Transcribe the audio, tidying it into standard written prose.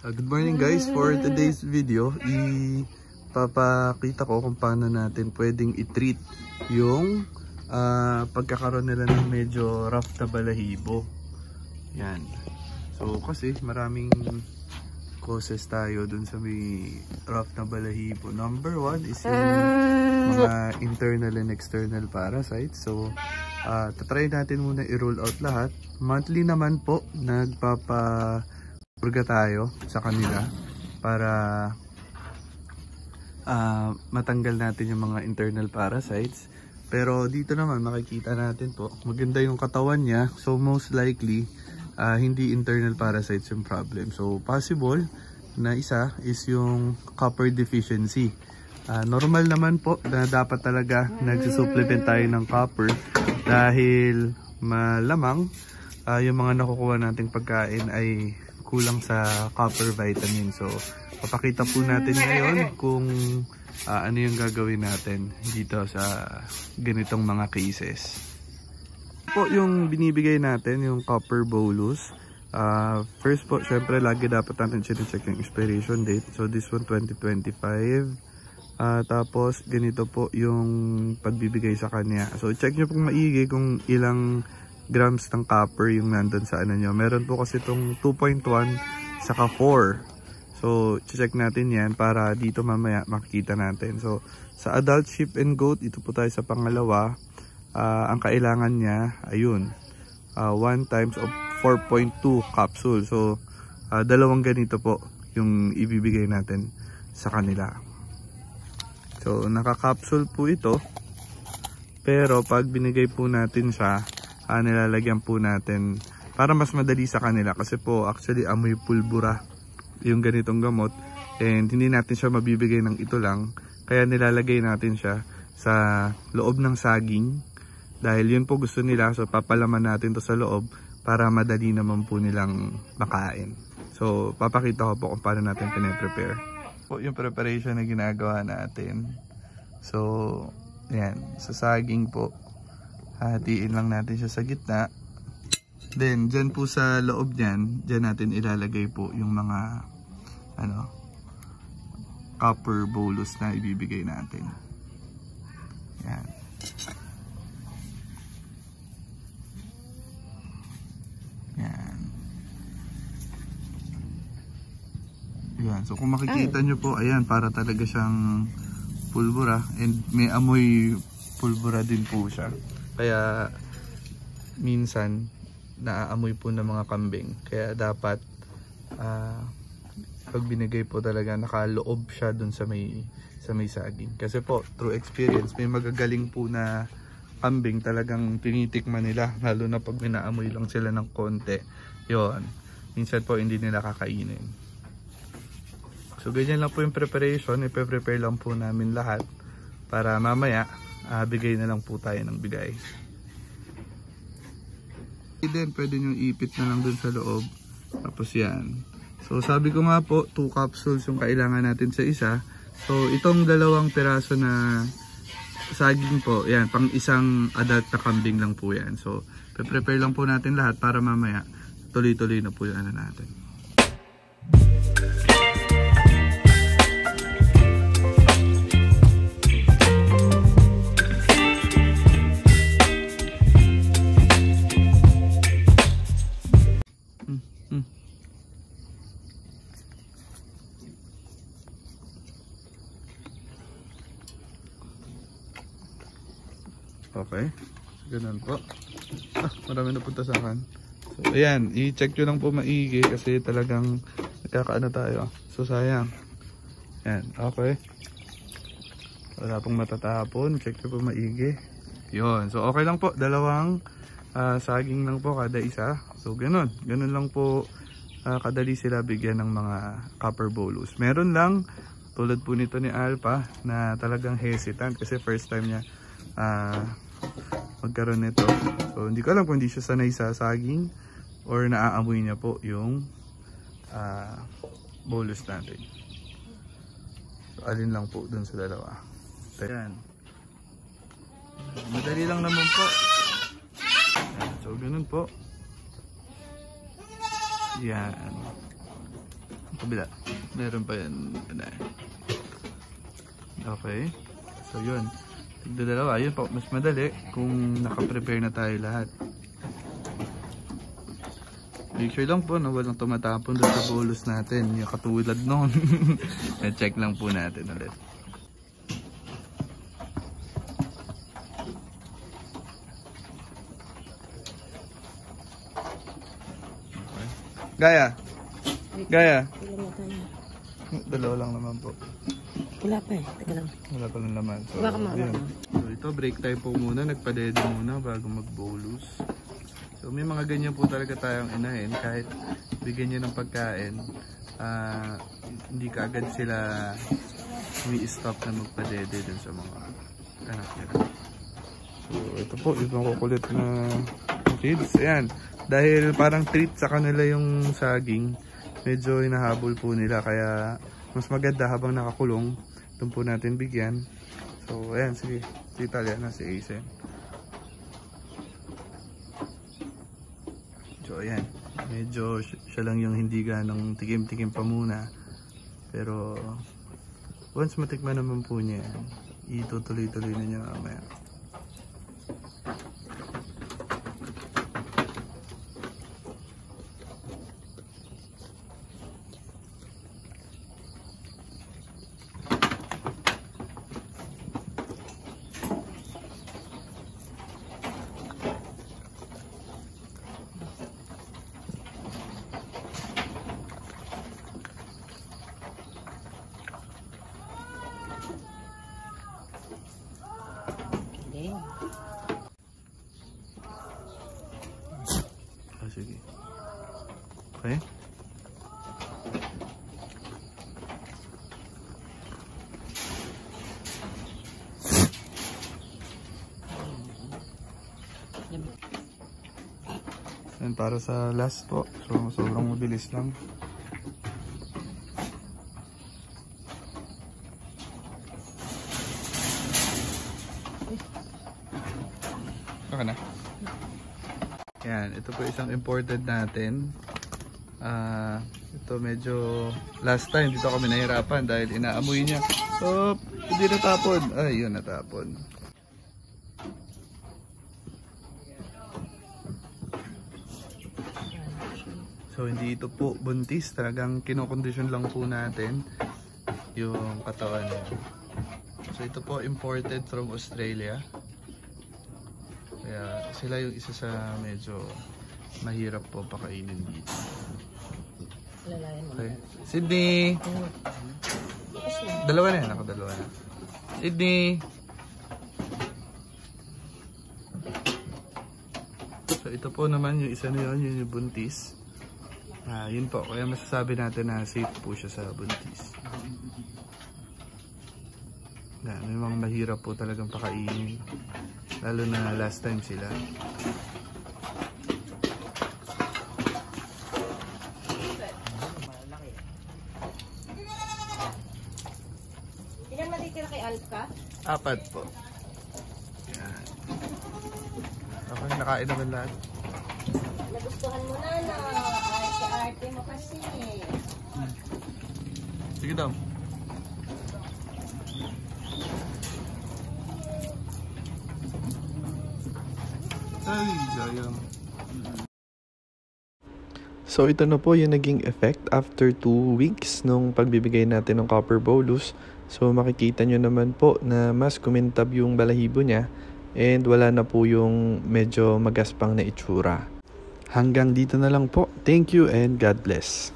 Good morning guys. For today's video, ipapakita ko kung paano natin pwedeng i-treat yung pagkakaroon nila ng medyo rough na balahibo. Yan. So kasi maraming causes tayo dun sa may rough na balahibo. Number one is yung mga internal and external parasites. So tatry natin muna i-roll out lahat. Monthly naman po nagpapapurga tayo sa kanila para matanggal natin yung mga internal parasites. Pero dito naman makikita natin po maganda yung katawan niya. So most likely hindi internal parasites yung problem. So possible na isa is yung copper deficiency. Normal naman po na dapat talaga nagsusupplement tayo ng copper dahil malamang yung mga nakukuha nating pagkain ay kulang sa copper vitamin. So papakita po natin ngayon kung ano yung gagawin natin dito sa ganitong mga cases. Po yung binibigay natin, yung copper bolus. First po, syempre lagi dapat natin check yung expiration date. So this one 2025. Tapos ganito po yung pagbibigay sa kanya. So check nyo pong maigi kung ilang grams ng copper yung nandun sa ano nyo. Meron po kasi itong 2.1 saka 4. So check natin yan para dito mamaya makikita natin. So sa adult sheep and goat, ito po tayo sa pangalawa. Ang kailangan niya ayun 1 times of 4.2 capsule. So dalawang ganito po yung ibibigay natin sa kanila. So naka-capsule po ito, pero pag binigay po natin siya, nilalagyan po natin para mas madali sa kanila, kasi po actually amoy pulbura yung ganitong gamot and hindi natin siya mabibigay ng ito lang, kaya nilalagay natin siya sa loob ng saging dahil yun po gusto nila. So papalaman natin to sa loob para madali naman po nilang makain. So papakita ko po kung paano natin pine-prepare po yung preparation na ginagawa natin. So yan, sa saging po hatiin lang natin siya sa gitna. Then dyan po sa loob niyan, dyan natin ilalagay po yung mga copper bolus na ibibigay natin. Yan. Yan. Yan. So kung makikita nyo po, ayan, para talaga siyang pulbura and may amoy pulbura din po siya. Kaya minsan naaamoy po ng mga kambing. Kaya dapat pag binigay po talaga nakaloob siya dun sa may saging. Kasi po through experience, may magagaling po na kambing talagang tinitikman nila, lalo na pag minaamoy lang sila ng konti. Yon, minsan po hindi nila kakainin. So ganyan lang po yung preparation. Ipe-prepare lang po namin lahat para mamaya bigay na lang po tayo ng bigay. Then pwede nyo ipit na lang dun sa loob. Tapos yan. So sabi ko nga po, 2 capsules yung kailangan natin sa isa. So itong 2 piraso na saging po, yan, pang isang adult na kambing lang po yan. So prepare lang po natin lahat para mamaya tuloy-tuloy na po yung ano natin. Okay, ganun po. Marami na punta sa akin. So ayan, i-check nyo lang po maigi kasi talagang nagkakaano tayo. So sayang. Ayan, okay. Wala pong matatapon. Check nyo po maigi. Yun, so okay lang po. 2 saging lang po kada isa. So ganun lang po kadali sila bigyan ng mga copper bolus. Meron lang tulad po nito ni Alpha na talagang hesitant kasi first time niya magkaroon nito. So hindi ko alam kung hindi siya sanay sa saging or naaamoy niya po yung bolus natin. So alin lang po dun sa 2. Ayan. Madali lang naman po. Ayan. So ganun po. Yan. Kabila. Meron pa yan. Okay. So yun. Dalawa. Yun po. Mas madali kung nakaprepare na tayo lahat. Make sure lang po na walang tumatapon doon sa bolos natin. Yung katulad noon. Check lang po natin ulit. Okay. Gaya. Gaya. Dalawa lang naman po. Wala pa eh. Teka lang. Wala pa lang naman. So, Baka so ito, break time po muna. Nagpadede muna bago mag-bolus. So may mga ganyan po talaga tayong inahin. Kahit bigyan nyo ng pagkain, hindi ka agad sila umi-stop na magpadede dun sa mga anak nila. So ito po, yung makukulit na kids. Ayan. Dahil parang treat sa kanila yung saging, medyo hinahabol po nila. Kaya mas maganda habang nakakulong, doon po natin bigyan. So ayan, sige. Si Italia na si Aisen. So ayan, medyo siya lang yung hindi ganong tikim-tikim pa muna. Pero once matikman naman po niya, itutuloy-tuloy na niya mamaya. Sige. Okay. And para sa last po, so sobrang mabilis lang. Okay na. Yan, ito po isang imported natin. Ito medyo last time dito kami nahirapan dahil inaamoy niya. Oh, hindi natapon. Ay, yun natapon. So hindi ito po buntis, talagang kinokondisyon lang po natin yung katawan niya. So ito po imported from Australia. Kaya sila yung isa sa medyo mahirap po pakainin dito. Okay. Sydney! Dalawa na yan. Ako dalawa na. Sydney! So ito po naman yung isa na yun, yun yung buntis. Yun po, kaya masasabi natin na safe po siya sa buntis. May mga mahirap po talagang pakainin. Lalo na last time sila. Ilan matitira kay Alka? 4 po. Yan. Okay, nakain naman lahat. Nagustuhan mo na na. Ay, si arte mo kasi. Sige daw. Ay, sayang. So ito na po yung naging effect after 2 weeks nung pagbibigay natin ng copper bolus. So makikita nyo naman po na mas kumintab yung balahibo niya and wala na po yung medyo magaspang na itsura. Hanggang dito na lang po. Thank you and God bless.